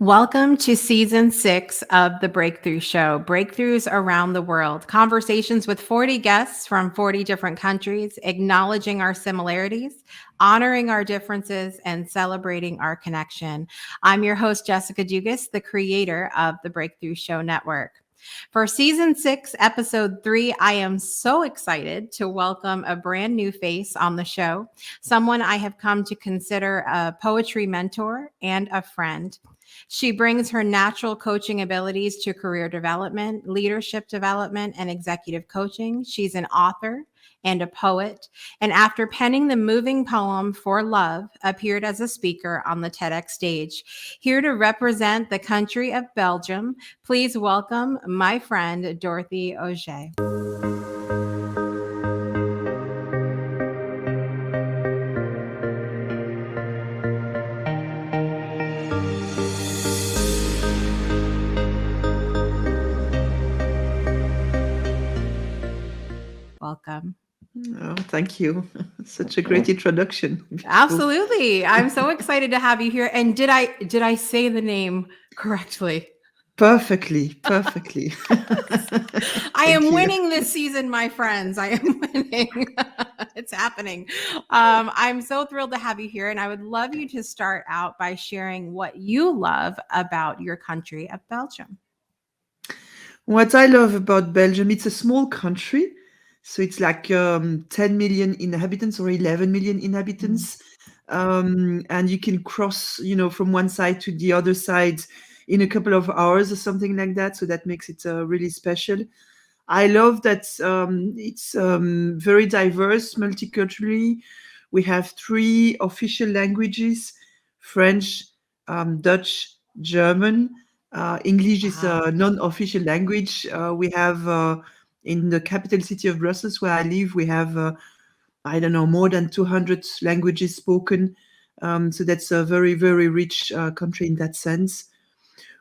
Welcome to season 6 of The Breakthrough Show, breakthroughs around the world, conversations with 40 guests from 40 different countries, acknowledging our similarities, honoring our differences, and celebrating our connection. I'm your host, Jessica Dugas, the creator of the Breakthrough Show Network. For season 6, episode 3, I am so excited to welcome a brand new face on the show, someone I have come to consider a poetry mentor and a friend. She brings her natural coaching abilities to career development, leadership development, and executive coaching. She's an author and a poet, and after penning the moving poem For Love, appeared as a speaker on the TedX stage. Here to represent the country of Belgium, please welcome my friend, Dorothy Oger. Welcome. Oh, thank you. Such a great introduction. Absolutely. I'm so excited to have you here. And did I say the name correctly? Perfectly. I am winning this season, my friends. I am winning. It's happening. I'm so thrilled to have you here. And I would love you to start out by sharing what you love about your country of Belgium. What I love about Belgium, it's a small country. So it's like 10 million inhabitants or 11 million inhabitants. And you can cross, from one side to the other side in a couple of hours or something like that. So that makes it really special. I love that it's very diverse multiculturally. We have 3 official languages: French, Dutch, German. English is a non-official language. We have in the capital city of Brussels, where I live, we have, I don't know, more than 200 languages spoken. So that's a very, very rich country in that sense.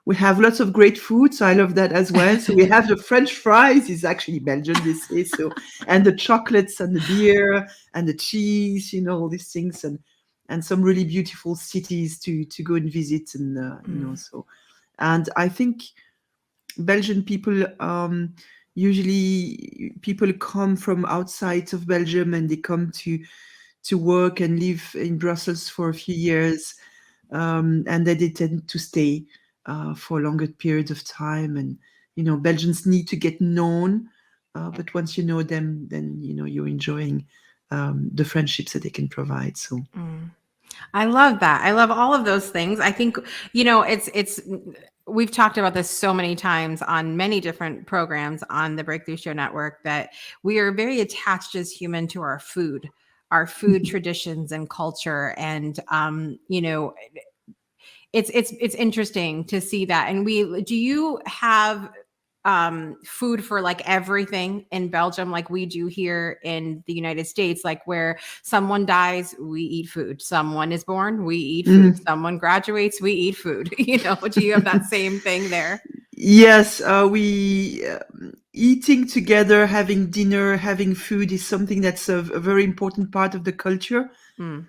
We have lots of great food, so I love that as well. So we have the French fries, is actually Belgian, they say so, and the chocolates and the beer and the cheese, all these things, and some really beautiful cities to go and visit, and so. And I think Belgian people, usually people come from outside of Belgium and they come to work and live in Brussels for a few years, and then they tend to stay for longer periods of time. And Belgians need to get known, but once you know them, then you're enjoying the friendships that they can provide. So I love that. I love all of those things. I think it's we've talked about this so many times on many different programs on the Breakthrough Show Network, that we are very attached as human to our food traditions and culture. And it's interesting to see that. And do you have food for like everything in Belgium, like we do here in the United States? Like where someone dies, we eat food. Someone is born, we eat food. Someone graduates, we eat food. Do you have that same thing there? Yes, we eating together, having dinner, having food is something that's a very important part of the culture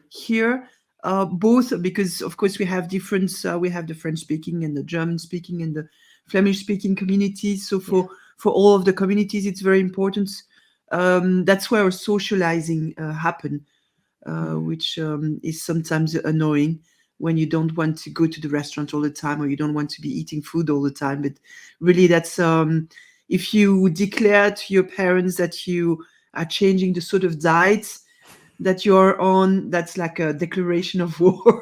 here. Both because, of course, we have different. We have the French-speaking and the German-speaking and the Flemish-speaking communities. So for all of the communities, it's very important. That's where socializing happen, which is sometimes annoying when you don't want to go to the restaurant all the time, or you don't want to be eating food all the time. But really, that's if you declare to your parents that you are changing the sort of diet that you're on, that's like a declaration of war,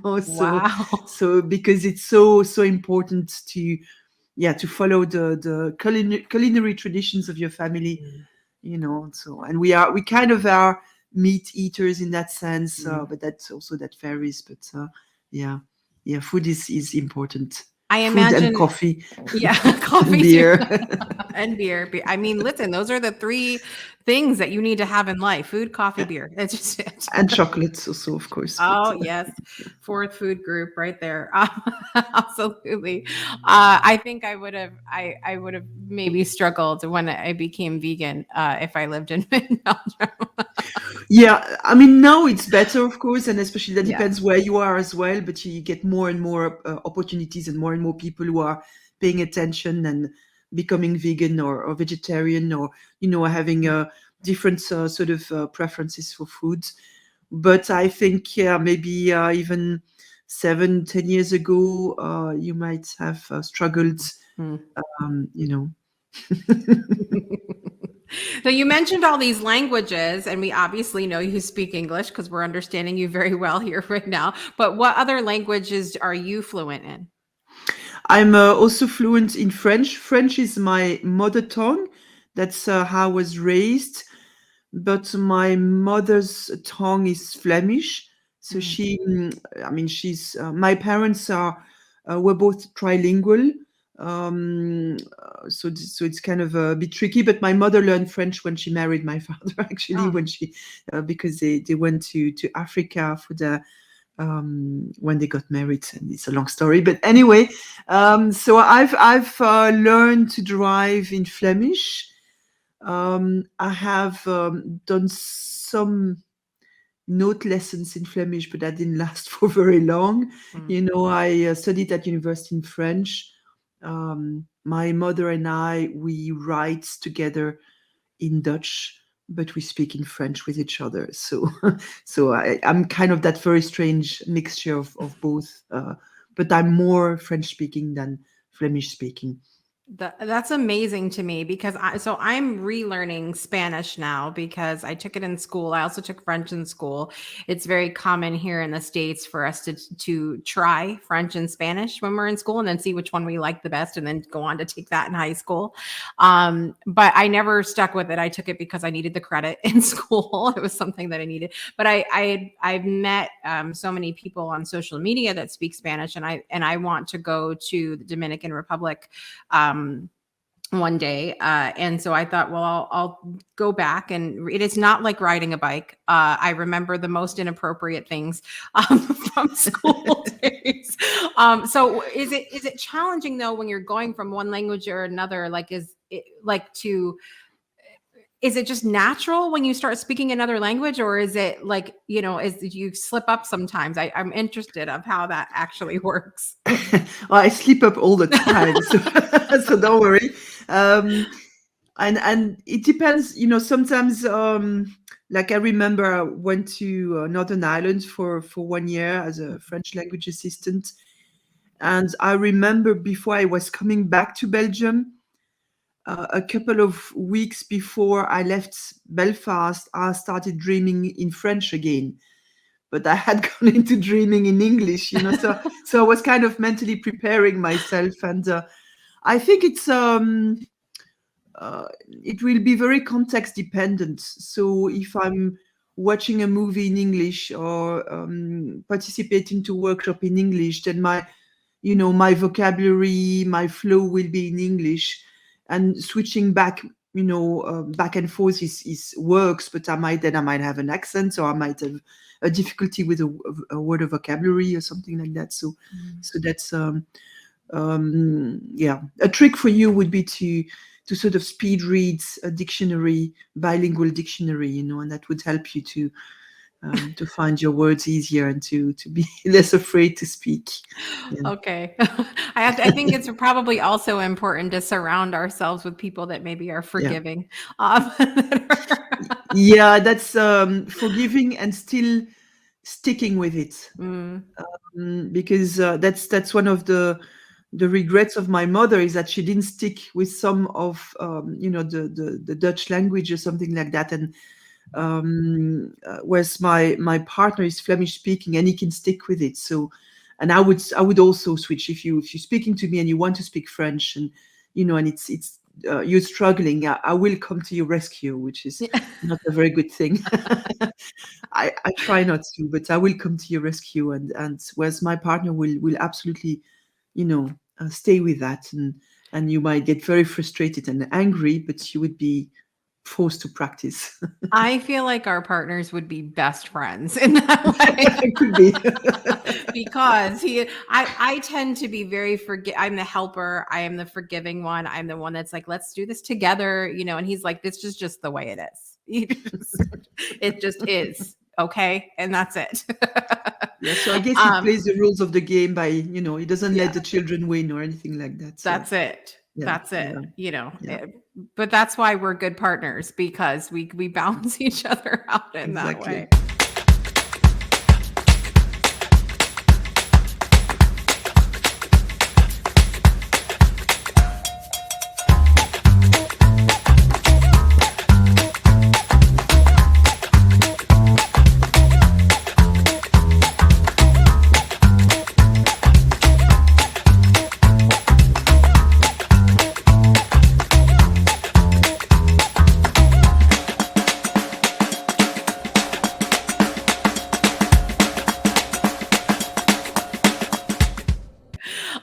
Wow. So because it's so important to follow the culinary traditions of your family, so. And we kind of are meat eaters in that sense, but that's also, that varies. But food is important. I Food imagine, and coffee. coffee, Beer. and beer. I mean, listen, those are the 3 things that you need to have in life: food, coffee, beer. It's just it. And chocolates also, of course. Oh, yes. 4th food group right there. Absolutely. I think I would have maybe struggled when I became vegan if I lived in Belgium. Yeah, I mean, now it's better, of course, and especially that Yeah. depends where you are as well. But you get more and more opportunities and more people who are paying attention and becoming vegan or vegetarian, or having different sort of preferences for foods. But I think, yeah, maybe even 7, 10 years ago, you might have struggled, Hmm. um, you know. So you mentioned all these languages, and we obviously know you speak English because we're understanding you very well here right now. But what other languages are you fluent in? I'm also fluent in French. French is my mother tongue. That's how I was raised. But my mother's tongue is Flemish. So Mm. she, I mean, my parents were both trilingual. So it's kind of a bit tricky. But my mother learned French when she married my father, actually, Oh, because they went to Africa for when they got married, and it's a long story. But anyway, so I've learned to drive in Flemish. I have done some note lessons in Flemish, but that didn't last for very long. mm. I studied at university in French. My mother and we write together in Dutch, but we speak in French with each other. So, I'm kind of that very strange mixture of both. But I'm more French speaking than Flemish speaking. That's amazing to me because I'm relearning Spanish now because I took it in school. I also took French in school. It's very common here in the States for us to try French and Spanish when we're in school and then see which one we like the best and then go on to take that in high school. But I never stuck with it. I took it because I needed the credit in school. It was something that I needed. But I've met so many people on social media that speak Spanish, and I want to go to the Dominican Republic one day. And so I thought, well, I'll go back and read. It's not like riding a bike. I remember the most inappropriate things from school days. So is it challenging though when you're going from one language or another? Like, is it just natural when you start speaking another language, or is it like, is you slip up sometimes? I'm interested of how that actually works. Well, I sleep up all the time, so so don't worry. Um, and it depends. Sometimes, like I remember, I went to Northern Ireland for 1 year as a French language assistant, and I remember before I was coming back to Belgium, a couple of weeks before I left Belfast, I started dreaming in French again. But I had gone into dreaming in English. So I was kind of mentally preparing myself, and I think it will be very context dependent. So if I'm watching a movie in English or participating to workshop in English, then my vocabulary, my flow will be in English, and switching back and forth is works. But I might have an accent, or I might have a difficulty with a word of vocabulary or something like that. So that's yeah. A trick for you would be to sort of speed read a dictionary, bilingual dictionary, and that would help you to find your words easier and to be less afraid to speak. Yeah. Okay. I think it's probably also important to surround ourselves with people that maybe are Yeah. forgiving. Yeah, that's forgiving and still sticking with it. Mm, Because that's one of the regrets of my mother, is that she didn't stick with some of the Dutch language or something like that. And whereas my partner is Flemish speaking and he can stick with it. So, and I would also switch if you're speaking to me and you want to speak French, and it's you're struggling. I will come to your rescue, which is yeah. not a very good thing. I try not to, but I will come to your rescue, and whereas my partner will absolutely, stay with that, and you might get very frustrated and angry, but you would be forced to practice. I feel like our partners would be best friends in that way. Could be. Because I tend to be very I'm the helper, I am the forgiving one, I'm the one that's like, let's do this together, and he's like, this is just the way it is. It just is. Okay. And that's it. Yeah, so I guess it um, plays the rules of the game by, it doesn't yeah, let the children win or anything like that. So that's it. yeah, That's it. yeah, yeah, But that's why we're good partners, because we balance each other out in that way. exactly.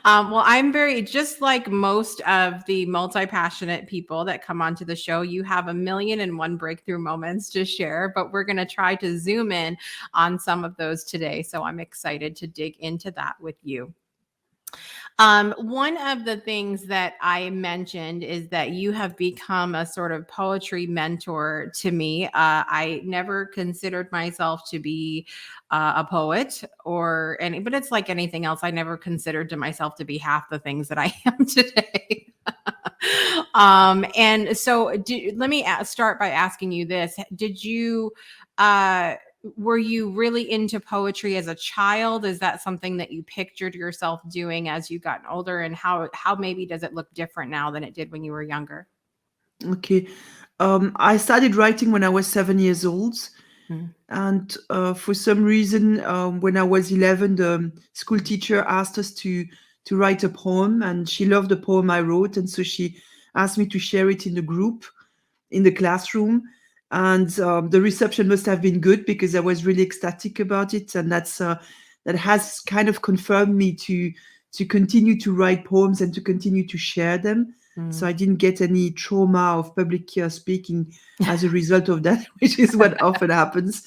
Well, I'm very, just like most of the multi-passionate people that come onto the show, you have a million and one breakthrough moments to share, but we're going to try to zoom in on some of those today. So I'm excited to dig into that with you. One of the things that I mentioned is that you have become a sort of poetry mentor to me. I never considered myself to be a poet or any, but it's like anything else. I never considered to myself to be half the things that I am today. And so let me start by asking you this. Did you, uh, were you really into poetry as a child? Is that something that you pictured yourself doing as you gotten older? And how maybe does it look different now than it did when you were younger? Okay. I started writing when I was 7 years old. Mm. And for some reason, when I was 11, the school teacher asked us to write a poem, and she loved the poem I wrote. And so she asked me to share it in the group, in the classroom. And the reception must have been good because I was really ecstatic about it. And that has kind of confirmed me to continue to write poems and to continue to share them. So Mm. I didn't get any trauma of public speaking as a result of that, which is what often happens.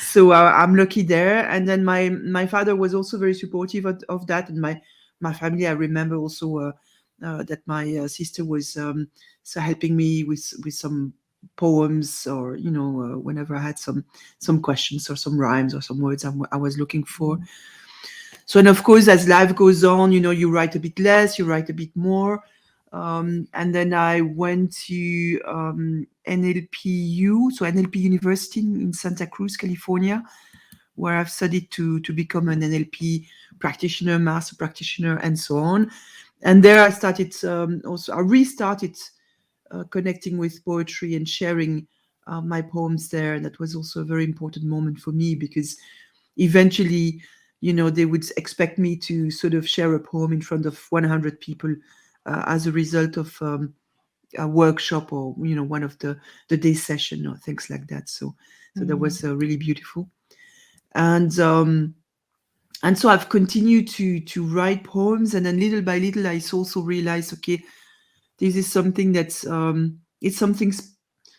So I'm lucky there. And then my father was also very supportive of that, and my family. I remember also that my sister was so helping me with some poems, or whenever I had some questions or some rhymes or some words I was looking for. So, and of course, as life goes on, you write a bit less, you write a bit more. And then I went to NLPU, so NLP University in Santa Cruz, California, where I've studied to become an NLP practitioner, master practitioner, and so on. And there I started I restarted connecting with poetry and sharing my poems there. And that was also a very important moment for me, because eventually, they would expect me to sort of share a poem in front of 100 people as a result of a workshop, or one of the day session or things like that. So that Mm. was really beautiful. And so I've continued to write poems, and then little by little I also realized, okay, this is something that's it's something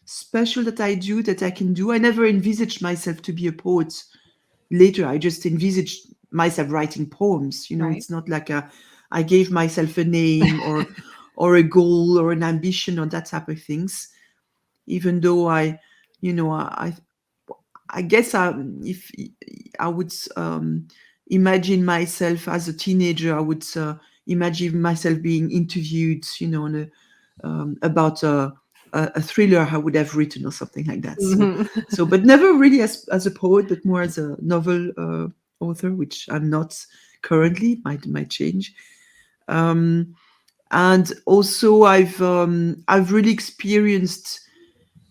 special that I do, that I can do. I never envisaged myself to be a poet later. I just envisaged myself writing poems. Right. It's not like I gave myself a name or a goal or an ambition or that type of things. Even though you know, I guess if I would imagine myself as a teenager, I would imagine myself being interviewed, on about a thriller I would have written or something like that. So, Mhm. so, but never really as a poet, but more as a novel author, which I'm not currently. Might change. Um, and also, I've really experienced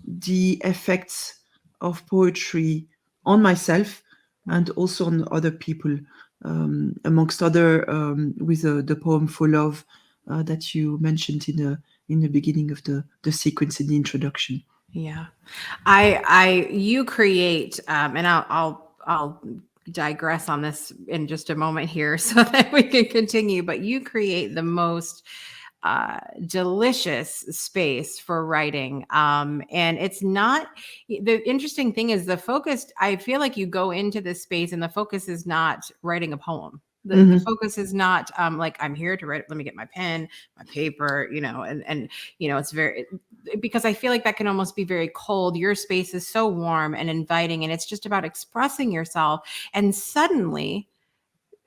the effects of poetry on myself and also on other people, amongst other with the poem "For Love" that you mentioned in the beginning of the sequence in the introduction. Yeah. You create, and I'll digress on this in just a moment here so that we can continue, but you create the most delicious space for writing. And it's not, the interesting thing is the focus, I feel like you go into this space and the focus is not writing a poem. The Mhm. focus is not like I'm here to write. Let me get my pen, my paper, and it's very, because I feel like that can almost be very cold. Your space is so warm and inviting, and it's just about expressing yourself. And suddenly,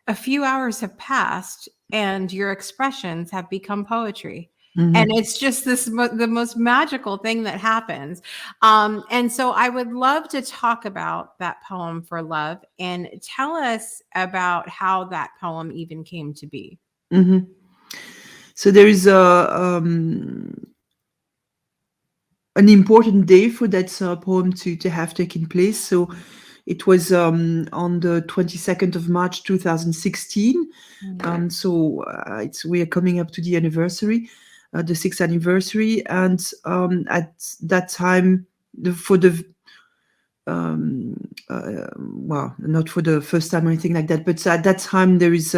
a few hours have passed, and your expressions have become poetry. And Mhm. it's just the most magical thing that happens. And so I would love to talk about that poem for love, and tell us about how that poem even came to be. Mhm. So there is an important day for that poem to have taken place. So it was on the 22nd of March 2016. Mm. So we are coming up to the anniversary, the sixth anniversary, and at that time, for the well, not for the first time or anything like that, but at that time there is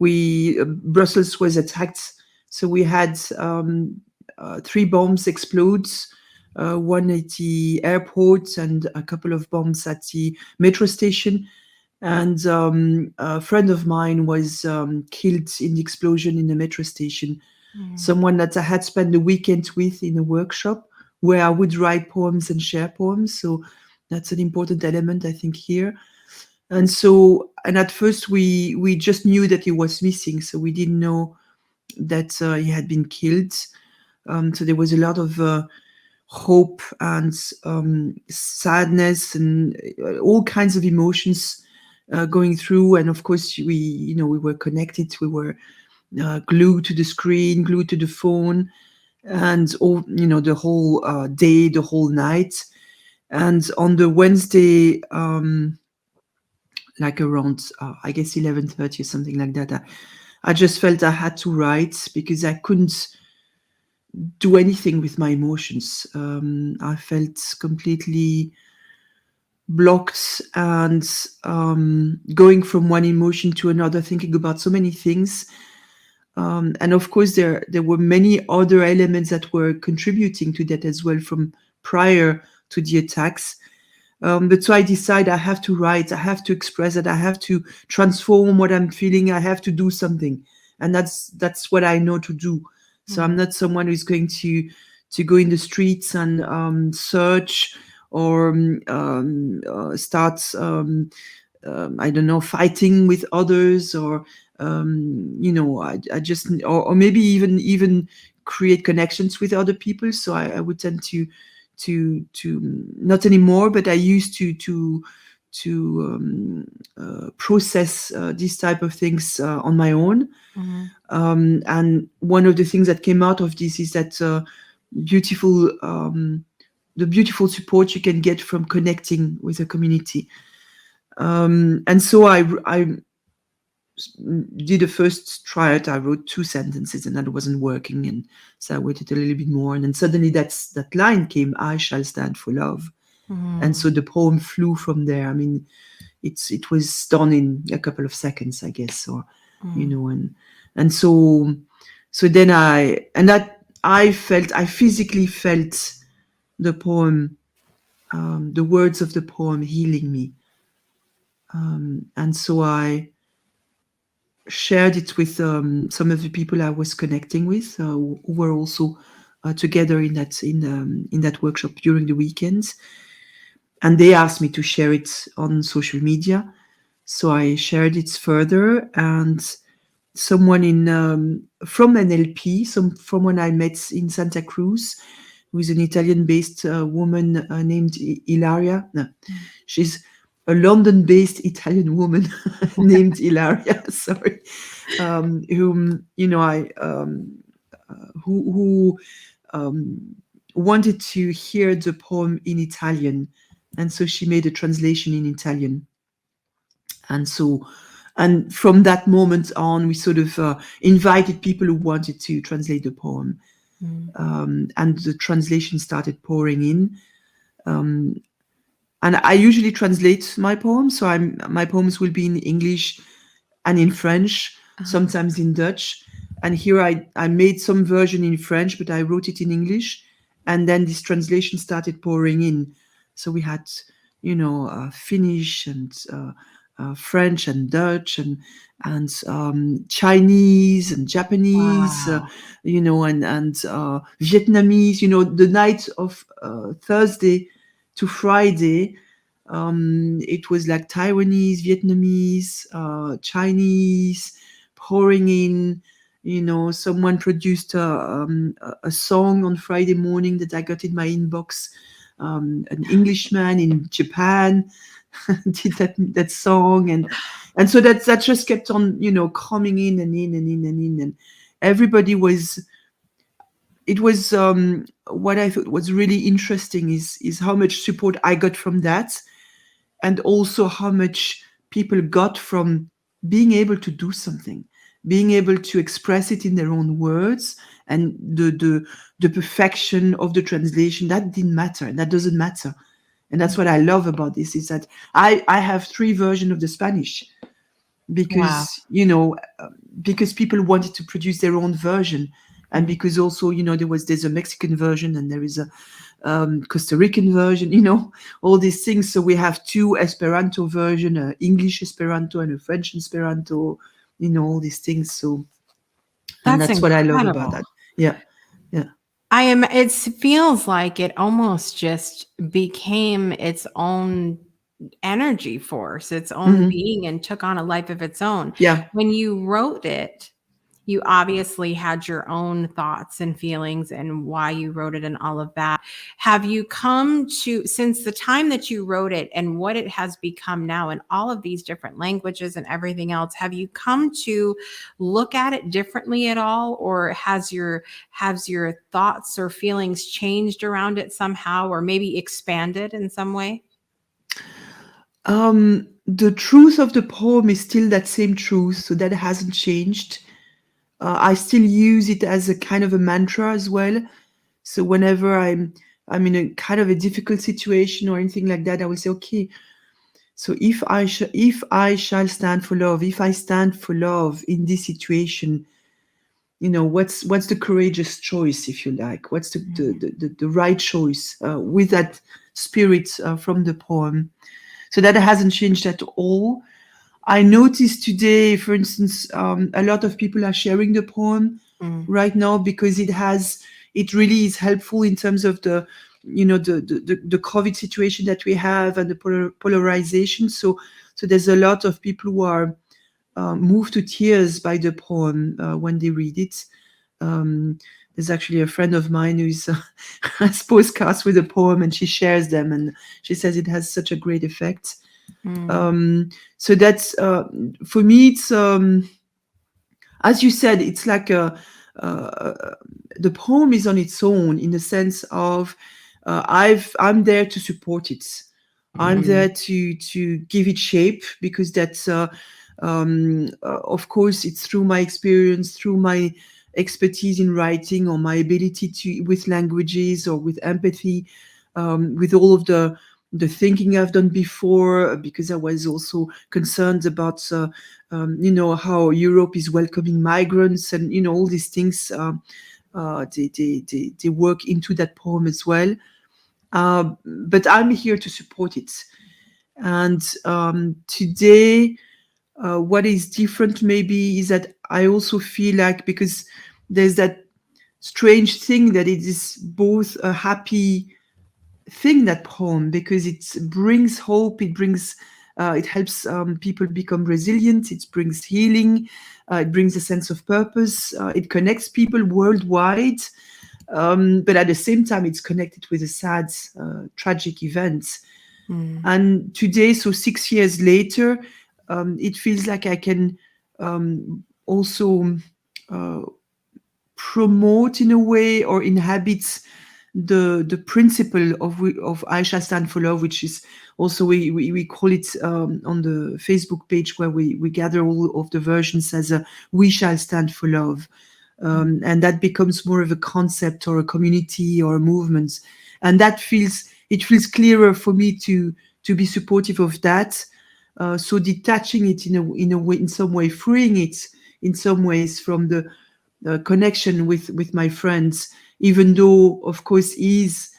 we Brussels was attacked, so we had three bombs explode, one at the airport and a couple of bombs at the metro station. And a friend of mine was killed in the explosion in the metro station. Mm. Someone that I had spent the weekend with in a workshop where I would write poems and share poems. So that's an important element, I think, here. And so, and at first we just knew that he was missing, so we didn't know that he had been killed. So there was a lot of hope and sadness and all kinds of emotions going through. And of course, we were connected. We were glued to the screen, glued to the phone, and all the whole day, the whole night. And on the Wednesday, like around I guess 11:30 or something like that, I just felt I had to write because I couldn't do anything with my emotions. I felt completely blocked and going from one emotion to another, thinking about so many things. And of course, there were many other elements that were contributing to that as well from prior to the attacks. But so I decide I have to write, I have to express it, I have to transform what I'm feeling, I have to do something, and that's what I know to do. So I'm Mm. not someone who's going to go in the streets and search or start I don't know, fighting with others, or I just, or maybe even create connections with other people. So I would tend to not anymore, but I used to process these type of things on my own. Mhm. And one of the things that came out of this is that beautiful the beautiful support you can get from connecting with a community. And so I did a first try it. I wrote two sentences and that wasn't working. And so I waited a little bit more. And then suddenly that line came, I shall stand for love. And Mhm. so the poem flew from there. I mean, it was done in a couple of seconds, I guess, or, Mhm. and so then I physically felt the poem, the words of the poem healing me. And so I shared it with some of the people I was connecting with, who were also together in that workshop during the weekends, and they asked me to share it on social media. So I shared it further, and someone in from NLP, from when I met in Santa Cruz, who is an Italian-based woman named Ilaria. No, she's a London-based Italian woman named Ilaria. Sorry, whom I who um, wanted to hear the poem in Italian, and so she made a translation in Italian. And so, and from that moment on, we sort of invited people who wanted to translate the poem, Mhm. and the translation started pouring in. Um, and I usually translate my poems, so my poems will be in English and in French, Uh-huh. sometimes in Dutch. And here I made some version in French, but I wrote it in English. And then this translation started pouring in. So we had, Finnish and French and Dutch and Chinese and Japanese, Wow. and Vietnamese. The night of Thursday to Friday, it was like Taiwanese, Vietnamese, Chinese pouring in. Someone produced a song on Friday morning that I got in my inbox. An Englishman in Japan did that song, and so that just kept on coming in and in and in and in, and everybody was. It was what I thought was really interesting is how much support I got from that, and also how much people got from being able to do something, being able to express it in their own words, and the perfection of the translation that didn't matter, and that doesn't matter. And that's what I love about this, is that I have three versions of the Spanish, Wow. because because people wanted to produce their own version, and Mm. because also there's a Mexican version, and there is a Costa Rican version, all these things. So we have two Esperanto version, English Esperanto and a French Esperanto, all these things. So, and That's that's what I love about incredible. that. Yeah, yeah. It feels like it almost just became its own energy force, its own Hmm. being, and took on a life of its own. Yeah. When you wrote it, you obviously had your own thoughts and feelings and why you wrote it and all of that. Have you come to, since the time that you wrote it and what it has become now in all of these different languages and everything else, have you come to look at it differently at all, or has your thoughts or feelings changed around it somehow, or maybe expanded in some way? The truth of the poem is still that same truth, so that hasn't changed. I still use it as a kind of a mantra as well. So whenever I'm in a kind of a difficult situation or anything like that, I will say, okay, so if I shall stand for love, if I stand for love in this situation, what's the courageous choice, if you like? What's the right choice with that spirit from the poem? So that hasn't changed at all. I noticed today, for instance, a lot of people are sharing the poem Mm, right now, because it really is helpful in terms of the COVID situation that we have, and the polarization. So there's a lot of people who are moved to tears by the poem when they read it. Um, there's actually a friend of mine who's has postcards with a poem, and she shares them, and she says it has such a great effect. mm, So that's for me. It's as you said, it's like uh, the poem is on its own, in the sense of I'm there to support it. I'm mm, there to give it shape, because that's of course it's through my experience, through my expertise in writing, or my ability to with languages, or with empathy, with all of the thinking I've done before, because I was also concerned about how Europe is welcoming migrants, and all these things. They work into that poem as well. But I'm here to support it. And today, what is different maybe is that I also feel like, because there's that strange thing that it is both a happy thing, that poem, because it brings hope, it helps people become resilient, it brings healing, it brings a sense of purpose, it connects people worldwide, but at the same time it's connected with a sad tragic event. mm, And today, so 6 years later, it feels like I can also uh, promote, in a way, or inhabit the principle of I Shall Stand for Love, which is also we call it on the Facebook page, where we gather all of the versions as a We Shall Stand for Love. And that becomes more of a concept, or a community, or a movement, and it feels clearer for me to be supportive of that. So detaching it in a way, in some way, freeing it in some ways from the connection with my friends, even though, of course, he's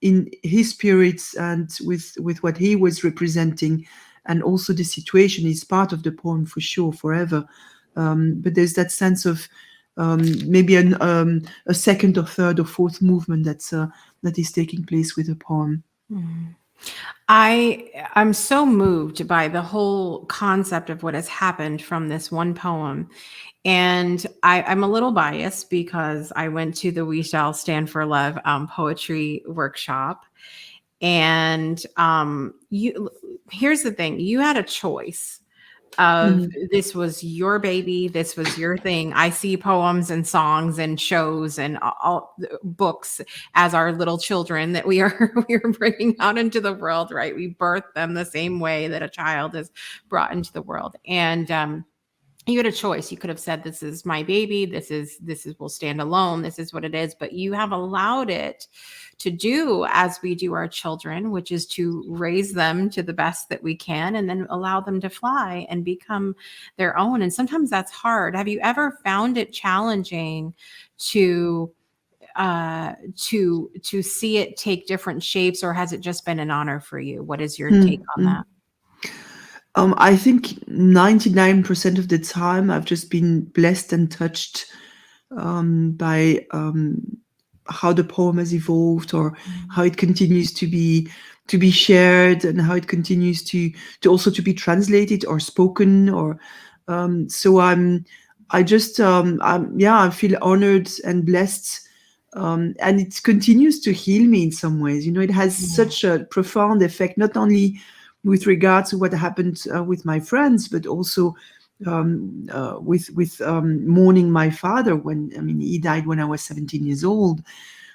in his spirits, and with what he was representing, and also the situation is part of the poem for sure, forever. But there's that sense of maybe a second or third or fourth movement that is taking place with the poem. Mhm. I'm so moved by the whole concept of what has happened from this one poem. And I'm a little biased because I went to the We Shall Stand for Love poetry workshop. And here's the thing: you had a choice of Mm, this was your baby, this was your thing. I see poems and songs and shows and all books as our little children that we are we are bringing out into the world, right? We birth them the same way that a child is brought into the world. And you had a choice. You could have said, this is my baby, this is will stand alone, this is what it is. But you have allowed it to do as we do our children, which is to raise them to the best that we can and then allow them to fly and become their own. And sometimes that's hard. Have you ever found it challenging to to see it take different shapes, or has it just been an honor for you? What is your take mm, on that? mm. I think 99% of the time I've just been blessed and touched by how the poem has evolved, or how it continues to be shared, and how it continues to also to be translated or spoken, or so I just yeah, I feel honored and blessed. And it continues to heal me in some ways. You know, it has Yeah. such a profound effect, not only with regard to what happened with my friends, but also with mourning my father. When I mean, he died when I was 17 years old.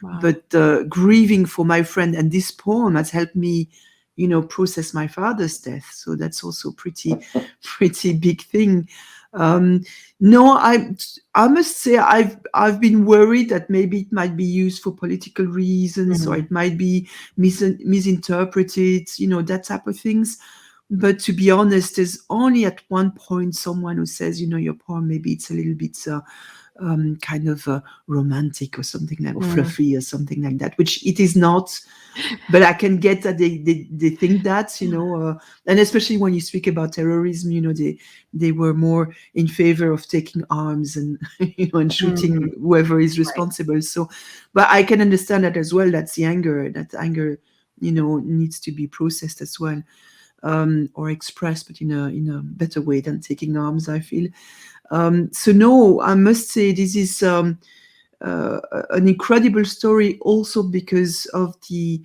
Wow. But grieving for my friend, and this poem has helped me, you know, process my father's death. So that's also pretty pretty big thing. Um, no, I must say I've been worried that maybe it might be used for political reasons, or Mhm. it might be misinterpreted, you know, that type of things. But to be honest, there's only at one point someone who says, you know, your poem, maybe it's a little bit kind of romantic or something like, or Mm. fluffy or something like that, which it is not. But I can get that they think that, you know, and especially when you speak about terrorism, you know, they were more in favor of taking arms and you know, and shooting Mhm. whoever is Right. responsible. So, but I can understand that as well. That's the anger. That anger, you know, needs to be processed as well, or expressed, but in a better way than taking arms, I feel. So no, I must say this is uh, an incredible story, also because of the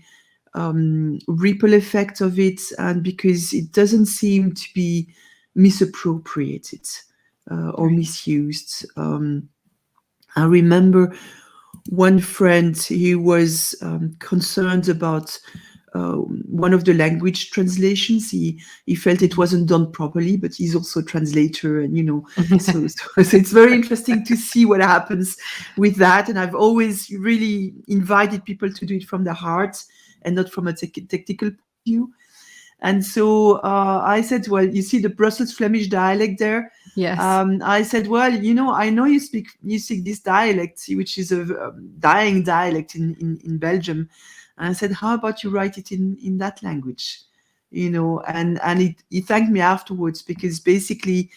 ripple effect of it, and because it doesn't seem to be misappropriated or Right. misused. I remember one friend who was concerned about one of the language translations. He felt it wasn't done properly, but he's also a translator, and you know, so it's very interesting to see what happens with that. And I've always really invited people to do it from the heart and not from a technical point of view. And so I said, well, you see the Brussels Flemish dialect there. Yes. I said, well, you know, I know you speak this dialect, which is a dying dialect in Belgium. And I said, how about you write it in that language? You know, and he thanked me afterwards, because basically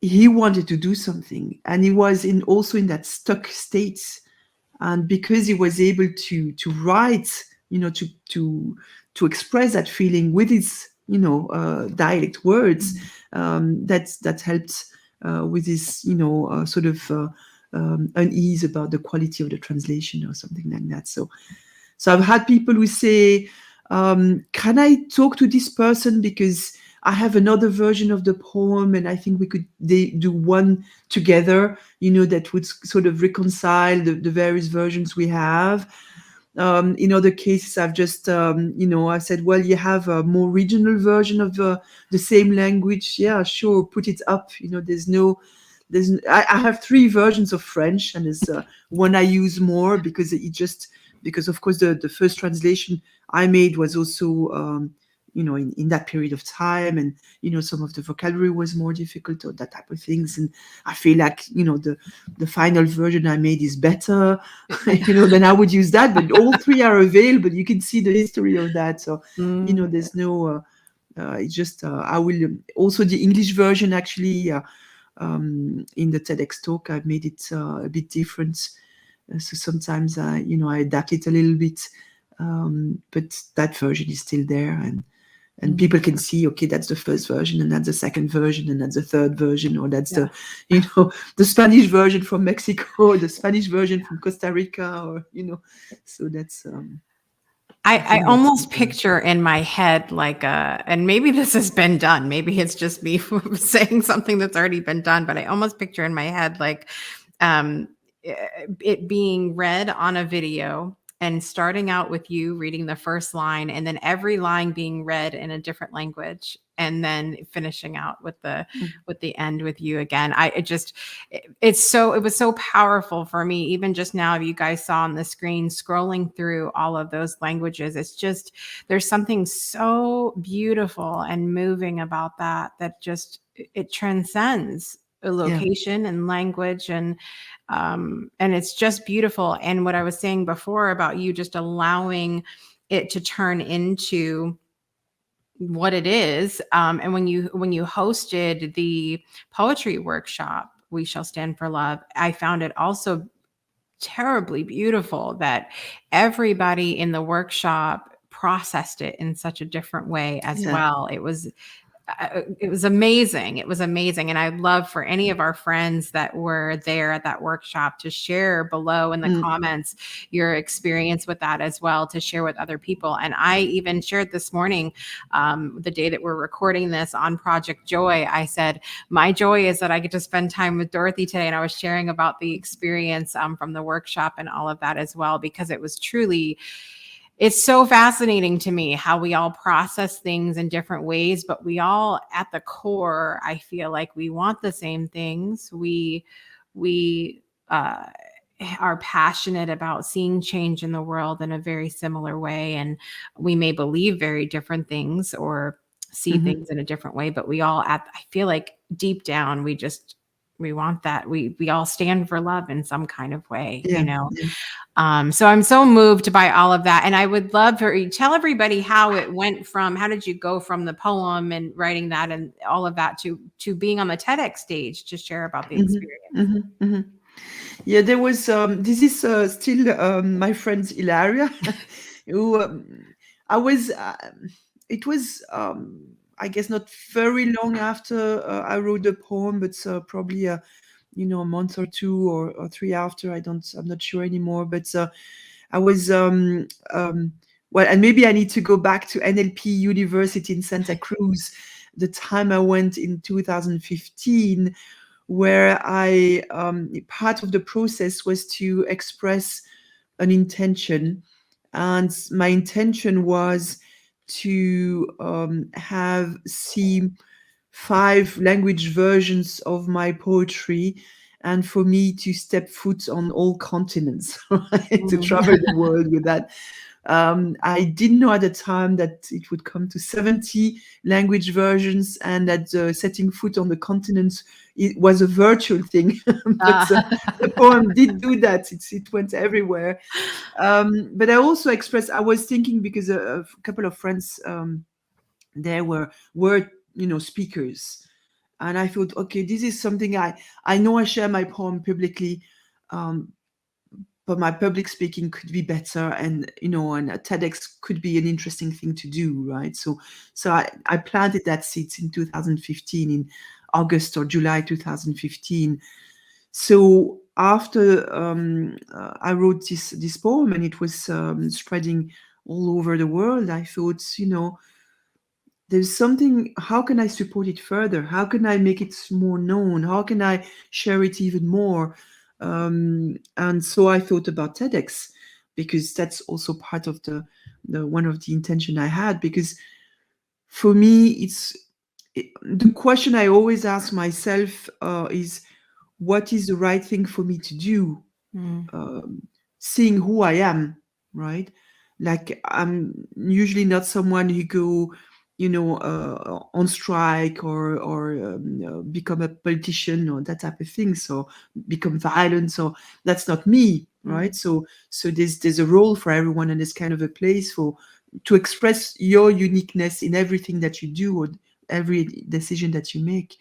he wanted to do something, and he was in also in that stuck state. And because he was able to write, you know, to express that feeling with his, you know, dialect words, Mhm. that helped with his, you know, sort of unease about the quality of the translation or something like that. So I've had people who say, can I talk to this person, because I have another version of the poem, and I think we could do one together, you know, that would sort of reconcile the various versions we have. In other cases, I've just, you know, I said, well, you have a more regional version of the same language. Yeah, sure, put it up. You know, I have three versions of French, and there's one I use more because it just, because of course the first translation I made was also, you know, in that period of time, and you know, some of the vocabulary was more difficult, or that type of things. And I feel like, you know, the final version I made is better, you know, then I would use that. But all three are available. You can see the history of that. So, you know, Mm. there's no It's just I will also the English version actually in the TEDx talk. I've made it a bit different. So sometimes I adapt it a little bit, but that version is still there, and people can see, okay, that's the first version, and that's the second version, and that's the third version, or that's the the Spanish version from Mexico, the Spanish version from Costa Rica, or so that's I I think that's almost picture in my head like and maybe this has been done. Maybe it's just me saying something that's already been done, but I almost picture in my head like um, it being read on a video and starting out with you reading the first line and then every line being read in a different language and then finishing out with the end with you again. It was so powerful for me. Even just now, if you guys saw on the screen scrolling through all of those languages, it's just there's something so beautiful and moving about that just it transcends a location and language and it's just beautiful. And what I was saying before about you just allowing it to turn into what it is. And when you hosted the poetry workshop, We Shall Stand for Love, I found it also terribly beautiful that everybody in the workshop processed it in such a different way as well. It was amazing. It was amazing. And I'd love for any of our friends that were there at that workshop to share below in the comments your experience with that as well, to share with other people. And I even shared this morning, the day that we're recording this on Project Joy, I said, my joy is that I get to spend time with Dorothy today. And I was sharing about the experience from the workshop and all of that as well, because it was truly, it's so fascinating to me how we all process things in different ways, but we all at the core, I feel like we want the same things. We are passionate about seeing change in the world in a very similar way. And we may believe very different things or see things in a different way, but I feel like deep down, we want that. We all stand for love in some kind of way, so I'm so moved by all of that. And I would love for you tell everybody how it went from, how did you go from the poem and writing that and all of that to being on the TEDx stage to share about the experience? Yeah, there was this is still my friend Ilaria who I was it was I guess not very long after I wrote the poem, but probably a month or two or three after. I'm not sure anymore, but I was well, and maybe I need to go back to NLP University in Santa Cruz, the time I went in 2015, where I part of the process was to express an intention, and my intention was to have see 5 language versions of my poetry, and for me to step foot on all continents, right? To travel the world with that. I didn't know at the time that it would come to 70 language versions, and that setting foot on the continent, it was a virtual thing. But the poem did do that. It went everywhere. But I also expressed, I was thinking, because a couple of friends there were speakers. And I thought, okay, this is something I know I share my poem publicly, but my public speaking could be better, and and a TEDx could be an interesting thing to do, right? So I planted that seed in 2015, in August or July 2015. So after I wrote this poem, and it was spreading all over the world, I thought, there's something, how can I support it further? How can I make it more known? How can I share it even more? And so I thought about TEDx, because that's also part of the one of the intention I had, because for me, the question I always ask myself is, what is the right thing for me to do? Seeing who I am, right? Like, I'm usually not someone who go, on strike, or become a politician or that type of thing. So become violent. So that's not me, right? So there's a role for everyone, and there's kind of a place for to express your uniqueness in everything that you do or every decision that you make.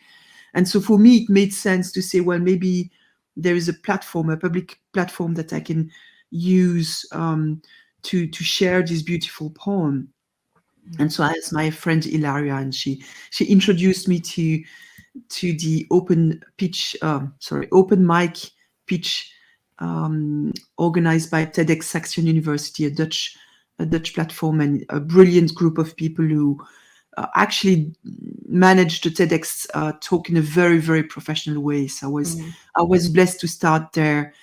And so for me, it made sense to say, well, maybe there is a platform, a public platform that I can use to share this beautiful poem. And so I asked my friend Ilaria, and she introduced me to the open mic pitch organized by TedX Saxion University, a Dutch platform, and a brilliant group of people who actually managed the TEDx talk in a very, very professional way. So I was blessed to start there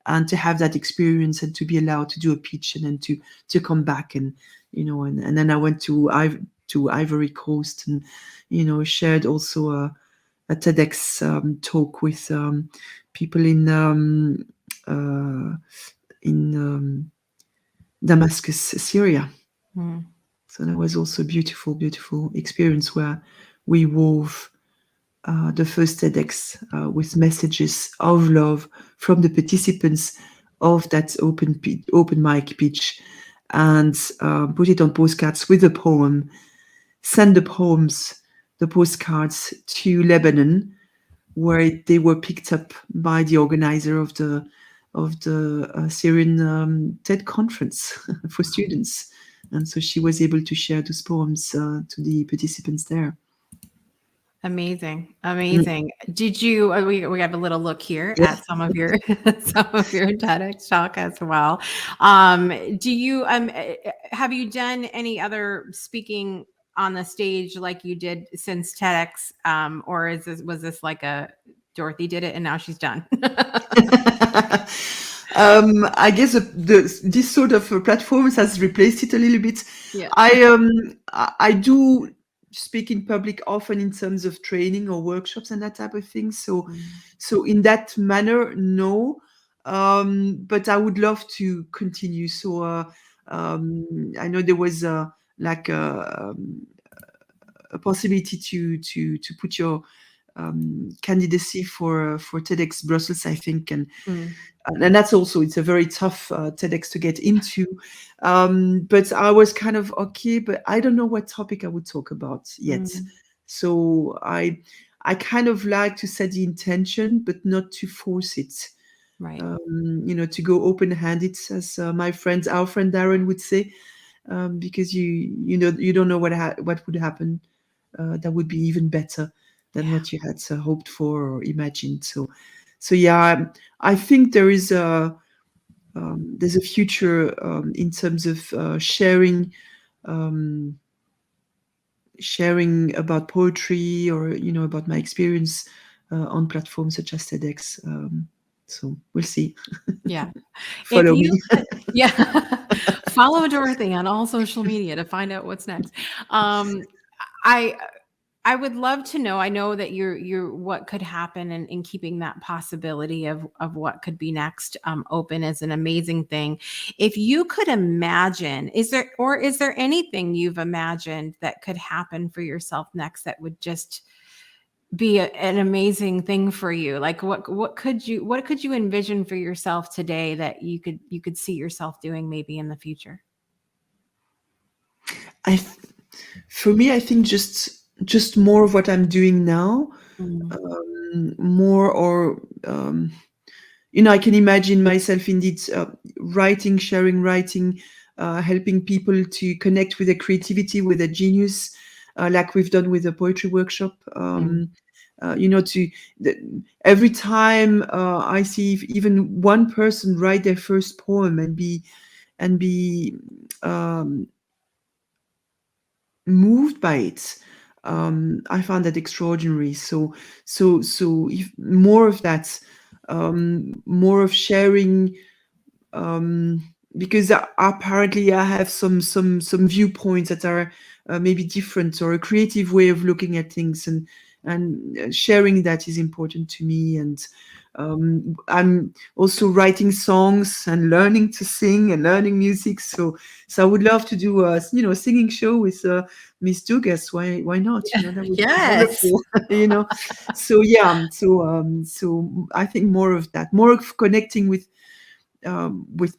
and to have that experience and to be allowed to do a pitch and then to come back and and then I went to Ivory Coast and shared also a TEDx talk with people in Damascus, Syria. Mm. So that was also a beautiful, beautiful experience where we wove the first TEDx with messages of love from the participants of that open mic pitch, and put it on postcards with a poem, send the postcards to Lebanon, where they were picked up by the organizer of the Syrian TED conference for students. And so she was able to share those poems to the participants there. Amazing, Mm. amazing. Did you? We have a little look here Yeah. at some of your some of your TEDx talk as well. Do you have you done any other speaking on the stage like you did since TEDx, or was this like a Dorothy did it and now she's done? I guess this sort of platforms has replaced it a little bit. Yeah. I do speak in public often in terms of training or workshops and that type of thing. So in that manner, no. But I would love to continue. So I know there was like a possibility to put your candidacy for TEDx Brussels, I think, and that's also, it's a very tough TEDx to get into. But I was kind of okay, but I don't know what topic I would talk about yet. So I kind of like to set the intention, but not to force it. Right. To go open-handed, as our friend Darren would say, because you don't know what would happen. That would be even better than Yeah. what you had hoped for or imagined. So yeah, I think there's a future in terms of um, sharing about poetry or about my experience on platforms such as TEDx. So we'll see. Yeah. If Follow you me. could, yeah, follow Dorothy on all social media to find out what's next. I I would love to know. I know that you're what could happen, and in keeping that possibility of what could be next open is an amazing thing. If you could imagine, is there anything you've imagined that could happen for yourself next that would just be an amazing thing for you? Like what could you envision for yourself today that you could see yourself doing maybe in the future? I th- for me, I think just more of what I'm doing now, Mm, more or I can imagine myself indeed writing, helping people to connect with their creativity, with their genius, like we've done with the poetry workshop. mm, To the, every time I see if even one person write their first poem and be um, moved by it. I found that extraordinary. So if more of that, more of sharing, um, because apparently I have some viewpoints that are maybe different, or a creative way of looking at things, and sharing that is important to me. And I'm also writing songs and learning to sing and learning music. So I would love to do a singing show with Miss Dugas. Why not? That would be yes. wonderful. So yeah. So I think more of that, more of connecting with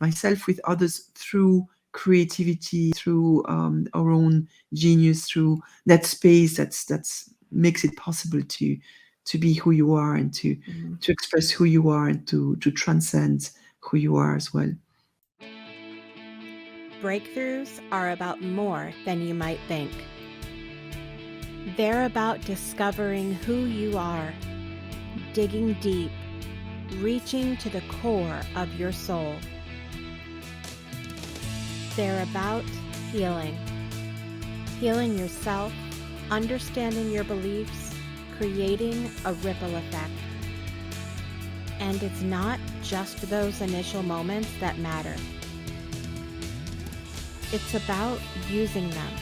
myself, with others through creativity, through our own genius, through that space that's makes it possible to be who you are, and to express who you are, and to transcend who you are as well. Breakthroughs are about more than you might think. They're about discovering who you are, digging deep, reaching to the core of your soul. They're about healing. Healing yourself, understanding your beliefs, creating a ripple effect. And it's not just those initial moments that matter. It's about using them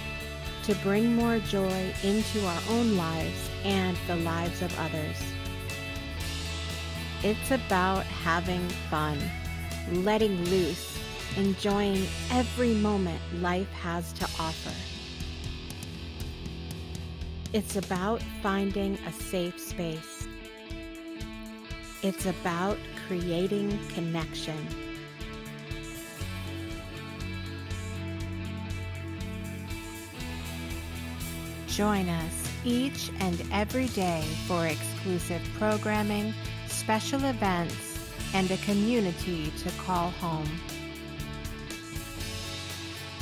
to bring more joy into our own lives and the lives of others. It's about having fun, letting loose, enjoying every moment life has to offer. It's about finding a safe space. It's about creating connection. Join us each and every day for exclusive programming, special events, and a community to call home,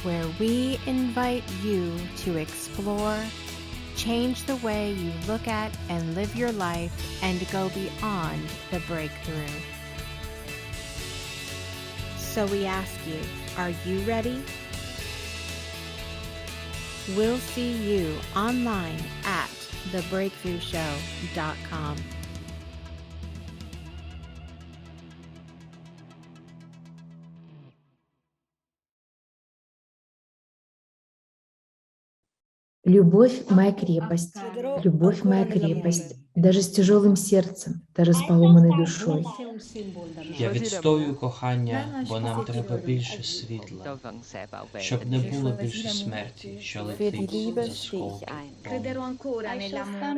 where we invite you to explore, change the way you look at and live your life, and go beyond the breakthrough. So we ask you, are you ready? We'll see you online at thebreakthroughshow.com. Любовь – моя крепость, любовь – моя крепость, даже с тяжелым сердцем, даже с поломанной душой. Я відстоюю кохання, бо нам треба більше світла, щоб не було більше смерті, що летить за сколки.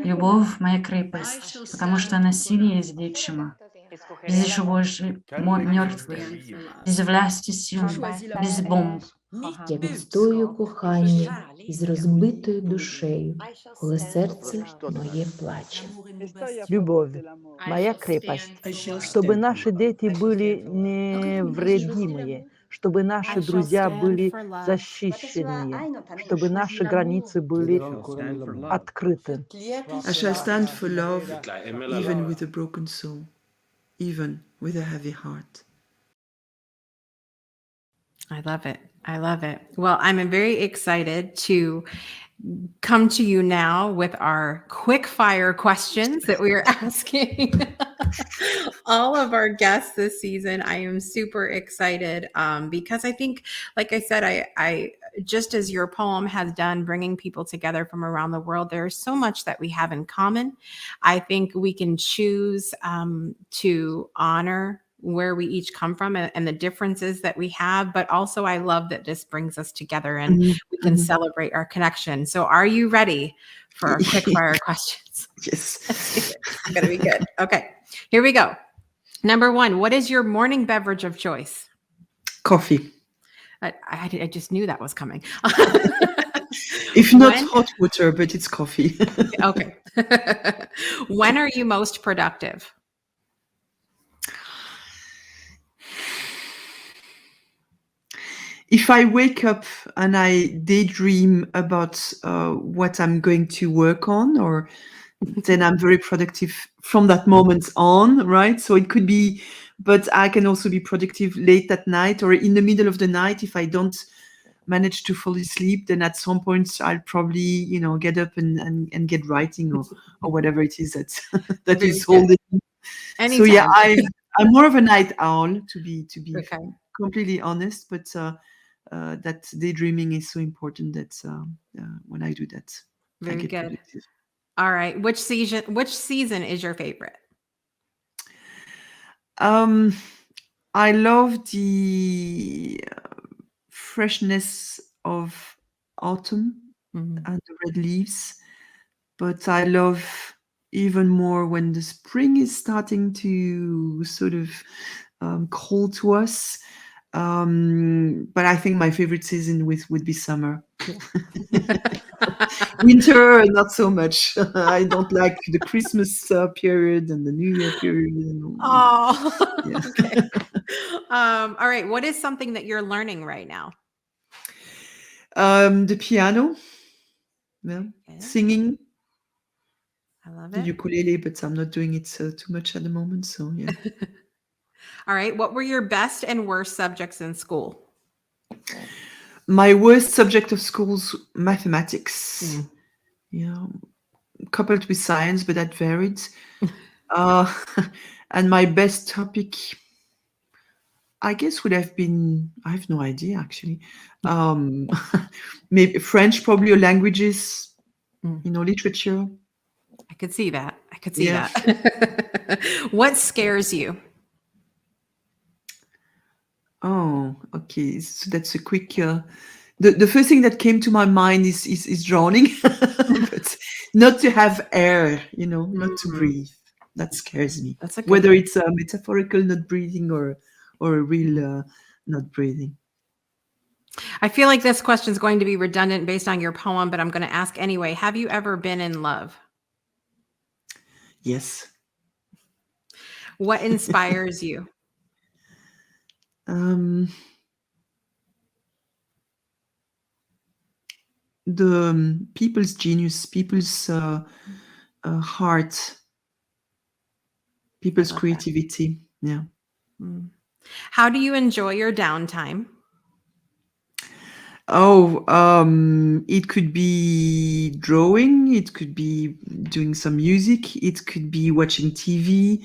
Любовь – моя крепость, потому что насилие излечимо. Без живых мертвых, без власти сил, без бомб. Я відстоюю кохання із розбитою душею, коли серце моє плаче. Любовь, моя крепость, чтобы наши дети были невредимые, чтобы наши друзья были защищенные, чтобы наши границы были открыты. I shall stand for love, even with a broken soul, even with a heavy heart. I love it. I love it. Well, I'm very excited to come to you now with our quick fire questions that we are asking all of our guests this season. I am super excited because I think, like I said, I just as your poem has done, bringing people together from around the world, there's so much that we have in common. I think we can choose to honor where we each come from and the differences that we have. But also, I love that this brings us together and we can celebrate our connection. So are you ready for our quick fire questions? Yes. It's going to be good. Okay, here we go. Number one, what is your morning beverage of choice? Coffee. I just knew that was coming. If not hot water, but it's coffee. Okay. When are you most productive? If I wake up and I daydream about what I'm going to work on, or then I'm very productive from that moment on, right? So it could be, but I can also be productive late at night or in the middle of the night. If I don't manage to fall asleep, then at some point I'll probably, get up and get writing or whatever it is that that is holding. So yeah, I'm more of a night owl, to be Okay. completely honest, but that daydreaming is so important that when I do that, Very I get good. productive. All right. Which season is your favorite? I love the freshness of autumn and the red leaves, but I love even more when the spring is starting to sort of call to us. But I think my favorite season would be summer. Winter, not so much. I don't like the Christmas period and the New Year period. Oh, Yeah. okay. All right. What is something that you're learning right now? The piano, yeah. Okay. Singing, I love the it. ukulele, but I'm not doing it too much at the moment. So yeah. All right. What were your best and worst subjects in school? My worst subject of school's mathematics. Yeah, coupled with science, but that varied. And my best topic, I guess, would have been, I have no idea actually. Maybe French, probably, or languages, literature. I could see that. I could see Yeah. that. What scares you? Oh, okay. So that's a quick. The first thing that came to my mind is drowning, but not to have air, not to breathe. That scares me. That's a good Whether one. it's a metaphorical not breathing or a real not breathing. I feel like this question is going to be redundant based on your poem, but I'm going to ask anyway. Have you ever been in love? Yes. What inspires you? The people's genius, people's heart, people's creativity. Yeah. How do you enjoy your downtime? Oh, it could be drawing, it could be doing some music, it could be watching TV.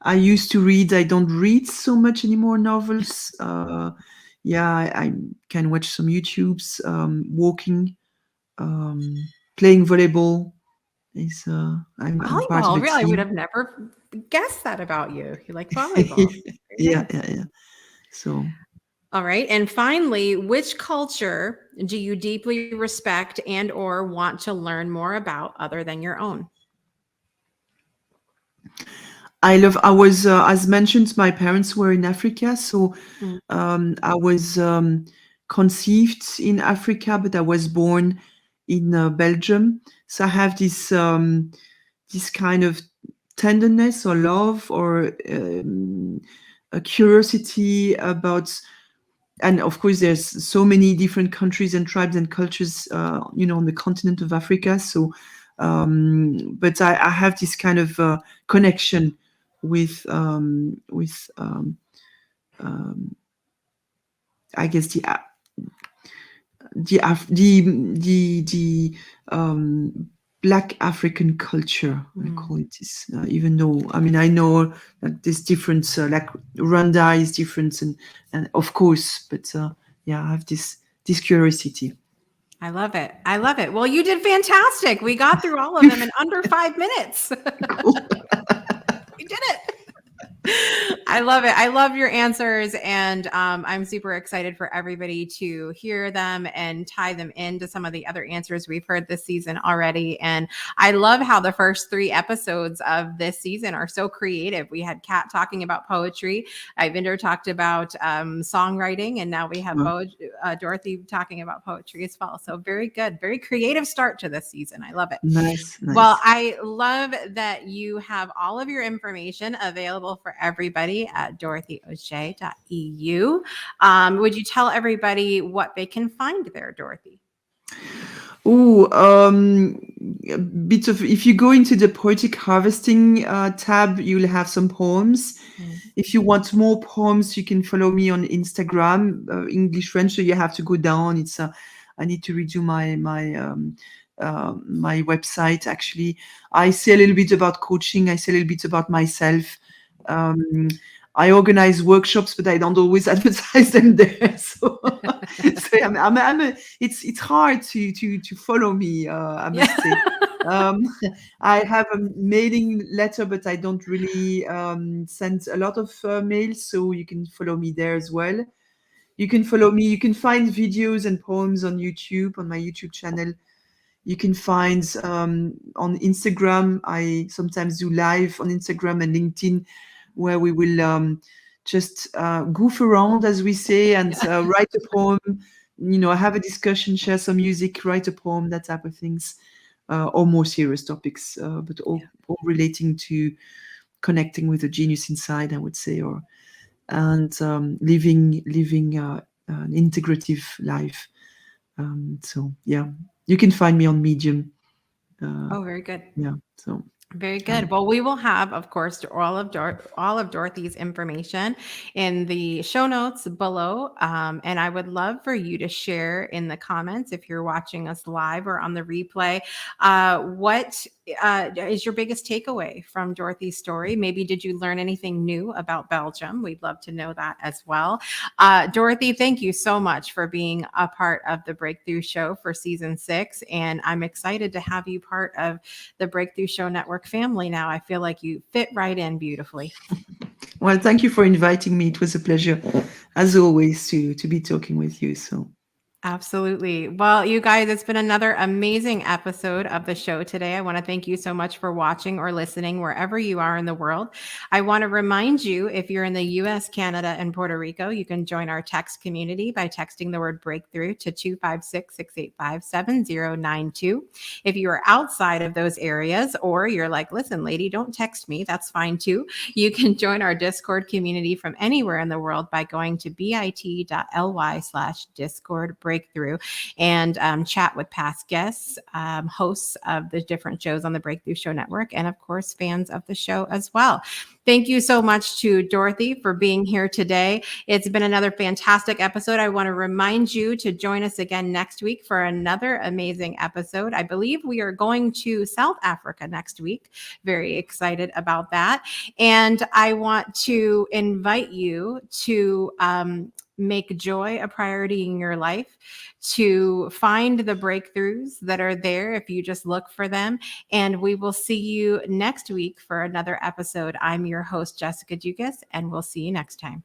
I used to read. I don't read so much anymore novels. I can watch some YouTubes, walking, playing volleyball. I'm part of Volleyball. a Really, I would team. have never guessed that about you. You like volleyball. Yeah. So, all right. And finally, which culture do you deeply respect and or want to learn more about other than your own? I was, as mentioned, my parents were in Africa. So I was conceived in Africa, but I was born in Belgium. So I have this kind of tenderness or love or a curiosity about, and of course there's so many different countries and tribes and cultures on the continent of Africa. So but I have this kind of connection with I guess the Black African culture, I call it this. Even though, I mean, I know that there's difference, like Rwanda is different, and of course, but I have this curiosity. I love it. I love it. Well, you did fantastic. We got through all of them in under 5 minutes. Cool. We did it. I love it. I love your answers. And I'm super excited for everybody to hear them and tie them into some of the other answers we've heard this season already. And I love how the first 3 episodes of this season are so creative. We had Kat talking about poetry. Ivinder talked about songwriting. And now we have Dorothy talking about poetry as well. So very good. Very creative start to this season. I love it. Nice. Well, I love that you have all of your information available for everybody at dorothyoger.eu. Would you tell everybody what they can find there, Dorothy? Oh, bit of, if you go into the poetic harvesting tab, you'll have some poems. If you want more poems, you can follow me on Instagram, English French. So you have to go down. It's I need to redo my website. Actually, I say a little bit about coaching. I say a little bit about myself. I organize workshops, but I don't always advertise them there. So, it's hard to follow me. I must say. I have a mailing letter, but I don't really send a lot of mails, so you can follow me there as well. You can follow me. You can find videos and poems on YouTube, on my YouTube channel. You can find on Instagram. I sometimes do live on Instagram and LinkedIn, where we will just goof around, as we say, and write a poem, have a discussion, share some music, write a poem, that type of things, or more serious topics, but all relating to connecting with the genius inside, I would say, and living an integrative life. So yeah, you can find me on Medium. Oh, very good. Yeah, so very good. Well, we will have, of course, all of Dorothy's information in the show notes below. And I would love for you to share in the comments, if you're watching us live or on the replay, what is your biggest takeaway from Dorothy's story? Maybe did you learn anything new about Belgium? We'd love to know that as well. Dorothy, thank you so much for being a part of the Breakthrough Show for season 6. And I'm excited to have you part of the Breakthrough Show Network family now. I feel like you fit right in beautifully. Well, thank you for inviting me. It was a pleasure, as always, to be talking with you. So. Absolutely. Well, you guys, it's been another amazing episode of the show today. I want to thank you so much for watching or listening wherever you are in the world. I want to remind you, if you're in the US, Canada, and Puerto Rico, you can join our text community by texting the word breakthrough to 256-685-7092. If you are outside of those areas, or you're like, listen, lady, don't text me, that's fine too. You can join our Discord community from anywhere in the world by going to bit.ly/Discord Breakthrough and chat with past guests, hosts of the different shows on the Breakthrough Show Network, and of course, fans of the show as well. Thank you so much to Dorothy for being here today. It's been another fantastic episode. I want to remind you to join us again next week for another amazing episode. I believe we are going to South Africa next week. Very excited about that. And I want to invite you to make joy a priority in your life, to find the breakthroughs that are there if you just look for them. And we will see you next week for another episode. I'm your host, Jessica Dugas, and we'll see you next time.